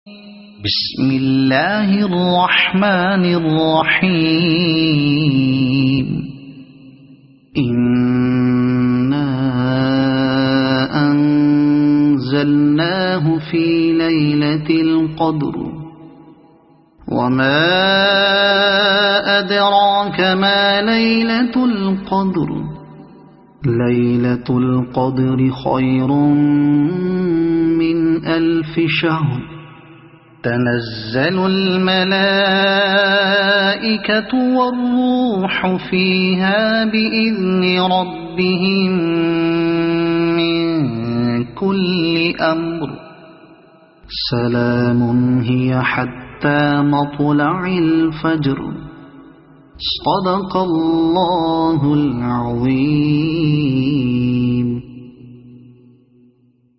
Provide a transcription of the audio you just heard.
بسم اللہ الرحمن الرحیم انا انزلناه فی لیلۃ القدر وما ادراک ما لیلۃ القدر لیلۃ القدر خیر من الف شہر تنزل الملائكة والروح فيها بإذن ربهم من كل أمر سلام هي حتى مطلع الفجر صدق الله العظيم.